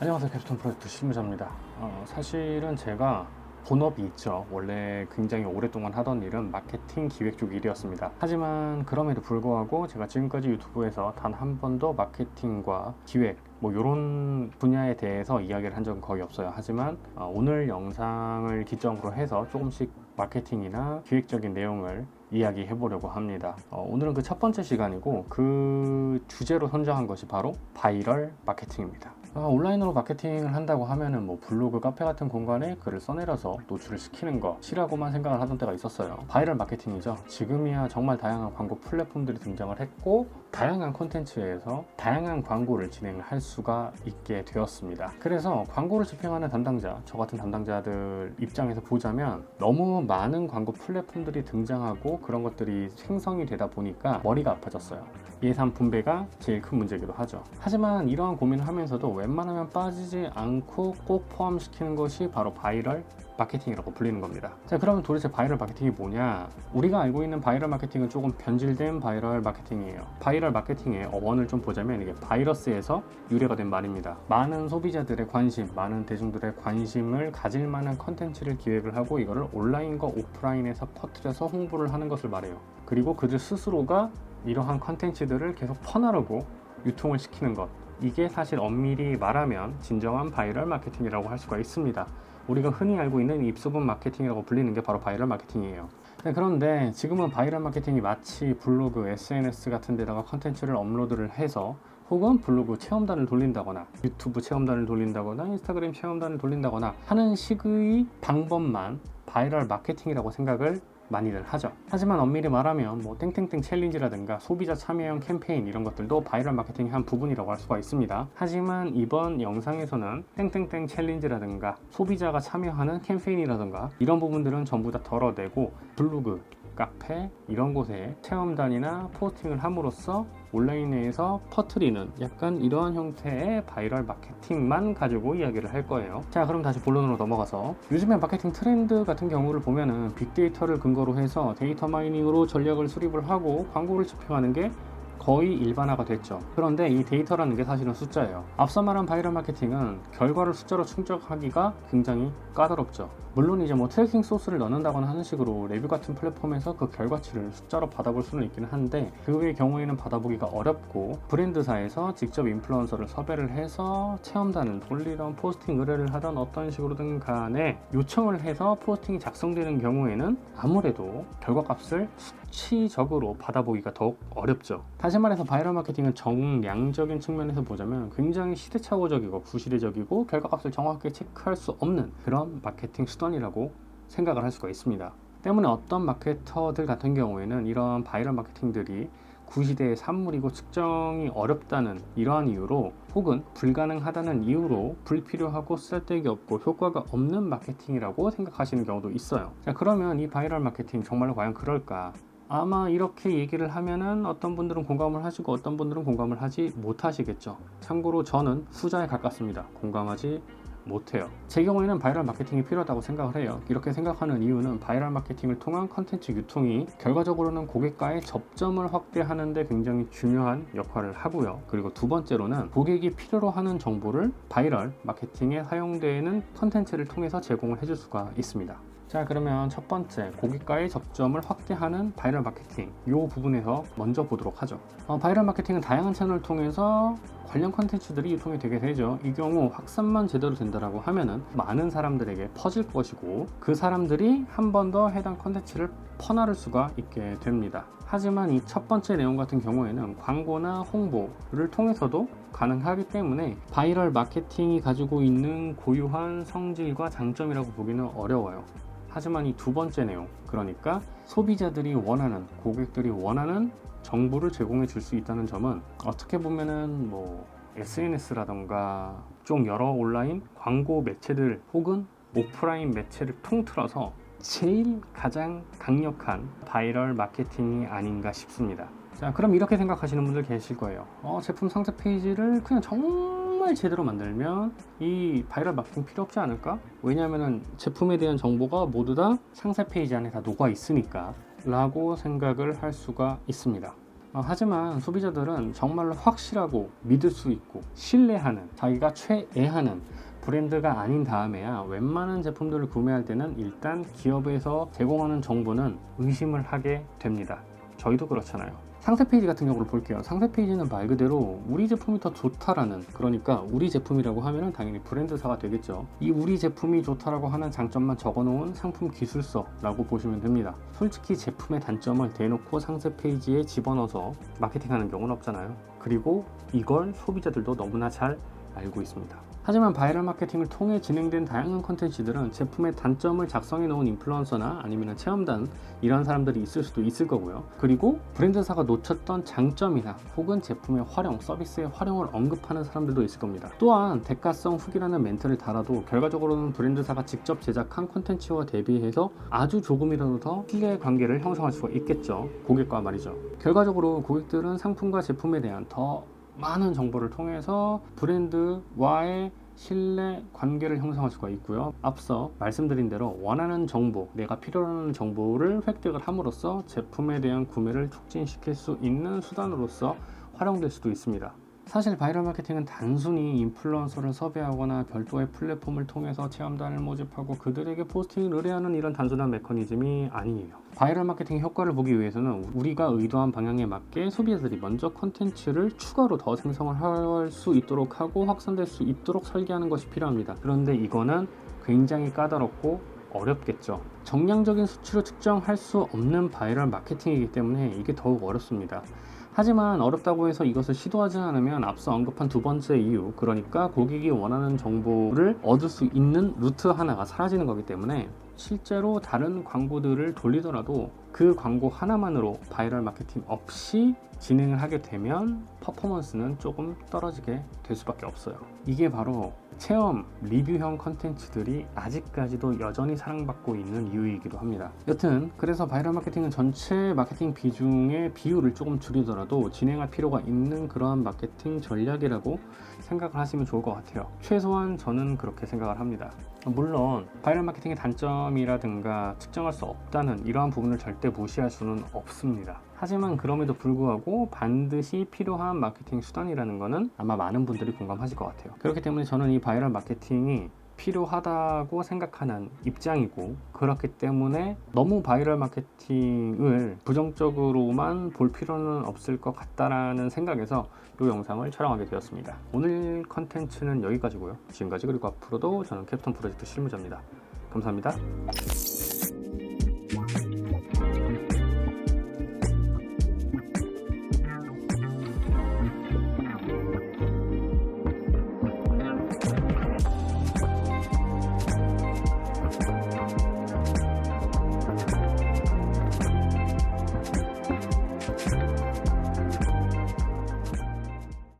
안녕하세요. 캡스톤 프로젝트 실무자입니다. 사실은 제가 본업이 있죠. 원래 굉장히 오랫동안 하던 일은 마케팅 기획 쪽 일이었습니다. 하지만 그럼에도 불구하고 제가 지금까지 유튜브에서 단 한 번도 마케팅과 기획 이런 분야에 대해서 이야기를 한 적은 거의 없어요. 하지만 오늘 영상을 기점으로 해서 조금씩 마케팅이나 기획적인 내용을 이야기해 보려고 합니다. 오늘은 그 첫 번째 시간이고 그 주제로 선정한 것이 바로 바이럴 마케팅입니다. 온라인으로 마케팅을 한다고 하면은 블로그, 카페 같은 공간에 글을 써내려서 노출을 시키는 것이라고만 생각을 하던 때가 있었어요. 바이럴 마케팅이죠. 지금이야 정말 다양한 광고 플랫폼들이 등장을 했고 다양한 콘텐츠에서 다양한 광고를 진행을 할 수가 있게 되었습니다. 그래서 광고를 집행하는 담당자, 저 같은 담당자들 입장에서 보자면 너무 많은 광고 플랫폼들이 등장하고 그런 것들이 생성이 되다 보니까 머리가 아파졌어요. 예산 분배가 제일 큰 문제이기도 하죠. 하지만 이러한 고민을 하면서도 웬만하면 빠지지 않고 꼭 포함시키는 것이 바로 바이럴 마케팅이라고 불리는 겁니다. 자, 그러면 도대체 바이럴 마케팅이 뭐냐? 우리가 알고 있는 바이럴 마케팅은 조금 변질된 바이럴 마케팅이에요. 바이럴 마케팅의 어원을 좀 보자면 이게 바이러스에서 유래가 된 말입니다. 많은 소비자들의 관심, 많은 대중들의 관심을 가질 만한 컨텐츠를 기획을 하고 이거를 온라인과 오프라인에서 퍼뜨려서 홍보를 하는 것을 말해요. 그리고 그들 스스로가 이러한 컨텐츠들을 계속 퍼나르고 유통을 시키는 것, 이게 사실 엄밀히 말하면 진정한 바이럴 마케팅이라고 할 수가 있습니다. 우리가 흔히 알고 있는 입소문 마케팅이라고 불리는 게 바로 바이럴 마케팅이에요. 네, 그런데 지금은 바이럴 마케팅이 마치 블로그, SNS 같은 데다가 컨텐츠를 업로드를 해서 혹은 블로그 체험단을 돌린다거나 유튜브 체험단을 돌린다거나 인스타그램 체험단을 돌린다거나 하는 식의 방법만 바이럴 마케팅이라고 생각을 많이들 하죠. 하지만 엄밀히 말하면 땡땡땡 챌린지라든가 소비자 참여형 캠페인 이런 것들도 바이럴 마케팅의 한 부분이라고 할 수가 있습니다. 하지만 이번 영상에서는 땡땡땡 챌린지라든가 소비자가 참여하는 캠페인이라든가 이런 부분들은 전부 다 덜어내고 블로그, 카페 이런 곳에 체험단이나 포스팅을 함으로써 온라인에서 퍼뜨리는 약간 이러한 형태의 바이럴 마케팅만 가지고 이야기를 할 거예요. 자, 그럼 다시 본론으로 넘어가서 요즘에 마케팅 트렌드 같은 경우를 보면은 빅데이터를 근거로 해서 데이터 마이닝으로 전략을 수립을 하고 광고를 집행하는 게 거의 일반화가 됐죠. 그런데 이 데이터라는 게 사실은 숫자예요. 앞서 말한 바이럴 마케팅은 결과를 숫자로 충족하기가 굉장히 까다롭죠. 물론 이제 트래킹 소스를 넣는다거나 하는 식으로 레뷰 같은 플랫폼에서 그 결과치를 숫자로 받아볼 수는 있긴 한데 그 외의 경우에는 받아보기가 어렵고 브랜드사에서 직접 인플루언서를 섭외를 해서 체험단을 돌리던 포스팅 의뢰를 하던 어떤 식으로든 간에 요청을 해서 포스팅이 작성되는 경우에는 아무래도 결과값을 수치적으로 받아보기가 더욱 어렵죠. 다시 말해서 바이럴 마케팅은 정량적인 측면에서 보자면 굉장히 시대착오적이고 구시대적이고 결과값을 정확하게 체크할 수 없는 그런 마케팅 수단이라고 생각을 할 수가 있습니다. 때문에 어떤 마케터들 같은 경우에는 이런 바이럴 마케팅들이 구시대의 산물이고 측정이 어렵다는 이러한 이유로 혹은 불가능하다는 이유로 불필요하고 쓸데기 없고 효과가 없는 마케팅이라고 생각하시는 경우도 있어요. 자, 그러면 이 바이럴 마케팅 정말 과연 그럴까? 아마 이렇게 얘기를 하면은 어떤 분들은 공감을 하시고 어떤 분들은 공감을 하지 못하시겠죠. 참고로 저는 후자에 가깝습니다. 공감하지 못해요. 제 경우에는 바이럴 마케팅이 필요하다고 생각을 해요. 이렇게 생각하는 이유는 바이럴 마케팅을 통한 컨텐츠 유통이 결과적으로는 고객과의 접점을 확대하는 데 굉장히 중요한 역할을 하고요. 그리고 두 번째로는 고객이 필요로 하는 정보를 바이럴 마케팅에 사용되는 컨텐츠를 통해서 제공을 해줄 수가 있습니다. 자, 그러면 첫 번째 고객과의 접점을 확대하는 바이럴 마케팅 이 부분에서 먼저 보도록 하죠. 바이럴 마케팅은 다양한 채널을 통해서 관련 컨텐츠들이 유통이 되게 되죠. 이 경우 확산만 제대로 된다라고 하면은 많은 사람들에게 퍼질 것이고 그 사람들이 한 번 더 해당 컨텐츠를 퍼나를 수가 있게 됩니다. 하지만 이 첫 번째 내용 같은 경우에는 광고나 홍보를 통해서도 가능하기 때문에 바이럴 마케팅이 가지고 있는 고유한 성질과 장점이라고 보기는 어려워요. 하지만 이 두 번째 내용, 그러니까 소비자들이 원하는, 고객들이 원하는 정보를 제공해 줄 수 있다는 점은 어떻게 보면은 SNS라던가 좀 여러 온라인 광고 매체들 혹은 오프라인 매체를 통틀어서 제일 가장 강력한 바이럴 마케팅이 아닌가 싶습니다. 자, 그럼 이렇게 생각하시는 분들 계실 거예요. 제품 상세 페이지를 그냥 정말 제대로 만들면 이 바이럴 마케팅 필요 없지 않을까? 왜냐하면 제품에 대한 정보가 모두 다 상세 페이지 안에 다 녹아 있으니까 라고 생각을 할 수가 있습니다. 하지만 소비자들은 정말로 확실하고 믿을 수 있고 신뢰하는, 자기가 최애하는 브랜드가 아닌 다음에야 웬만한 제품들을 구매할 때는 일단 기업에서 제공하는 정보는 의심을 하게 됩니다. 저희도 그렇잖아요. 상세 페이지 같은 경우를 볼게요. 상세 페이지는 말 그대로 우리 제품이 더 좋다라는, 그러니까 우리 제품이라고 하면은 당연히 브랜드사가 되겠죠. 이 우리 제품이 좋다라고 하는 장점만 적어놓은 상품 기술서라고 보시면 됩니다. 솔직히 제품의 단점을 대놓고 상세 페이지에 집어넣어서 마케팅하는 경우는 없잖아요. 그리고 이걸 소비자들도 너무나 잘 알고 있습니다. 하지만 바이럴 마케팅을 통해 진행된 다양한 컨텐츠들은 제품의 단점을 작성해 놓은 인플루언서나 아니면 체험단, 이런 사람들이 있을 수도 있을 거고요. 그리고 브랜드사가 놓쳤던 장점이나 혹은 제품의 활용, 서비스의 활용을 언급하는 사람들도 있을 겁니다. 또한 대가성 후기라는 멘트를 달아도 결과적으로는 브랜드사가 직접 제작한 컨텐츠와 대비해서 아주 조금이라도 더 신뢰 관계를 형성할 수가 있겠죠. 고객과 말이죠. 결과적으로 고객들은 상품과 제품에 대한 더 많은 정보를 통해서 브랜드와의 신뢰 관계를 형성할 수가 있고요. 앞서 말씀드린 대로 원하는 정보, 내가 필요로 하는 정보를 획득을 함으로써 제품에 대한 구매를 촉진시킬 수 있는 수단으로서 활용될 수도 있습니다. 사실 바이럴 마케팅은 단순히 인플루언서를 섭외하거나 별도의 플랫폼을 통해서 체험단을 모집하고 그들에게 포스팅을 의뢰하는 이런 단순한 메커니즘이 아니에요. 바이럴 마케팅 효과를 보기 위해서는 우리가 의도한 방향에 맞게 소비자들이 먼저 콘텐츠를 추가로 더 생성을 할 수 있도록 하고 확산될 수 있도록 설계하는 것이 필요합니다. 그런데 이거는 굉장히 까다롭고 어렵겠죠. 정량적인 수치로 측정할 수 없는 바이럴 마케팅이기 때문에 이게 더욱 어렵습니다. 하지만 어렵다고 해서 이것을 시도하지 않으면 앞서 언급한 두 번째 이유, 그러니까 고객이 원하는 정보를 얻을 수 있는 루트 하나가 사라지는 거기 때문에 실제로 다른 광고들을 돌리더라도 그 광고 하나만으로 바이럴 마케팅 없이 진행을 하게 되면 퍼포먼스는 조금 떨어지게 될 수밖에 없어요. 이게 바로 체험, 리뷰형 컨텐츠들이 아직까지도 여전히 사랑받고 있는 이유이기도 합니다. 여튼 그래서 바이럴 마케팅은 전체 마케팅 비중의 비율을 조금 줄이더라도 진행할 필요가 있는 그러한 마케팅 전략이라고 생각을 하시면 좋을 것 같아요. 최소한 저는 그렇게 생각을 합니다. 물론 바이럴 마케팅의 단점이라든가 측정할 수 없다는 이러한 부분을 절대 무시할 수는 없습니다. 하지만 그럼에도 불구하고 반드시 필요한 마케팅 수단이라는 것은 아마 많은 분들이 공감하실 것 같아요. 그렇기 때문에 저는 이 바이럴 마케팅이 필요하다고 생각하는 입장이고, 그렇기 때문에 너무 바이럴 마케팅을 부정적으로만 볼 필요는 없을 것 같다라는 생각에서 이 영상을 촬영하게 되었습니다. 오늘 컨텐츠는 여기까지고요. 지금까지 그리고 앞으로도 저는 캡톤 프로젝트 실무자입니다. 감사합니다.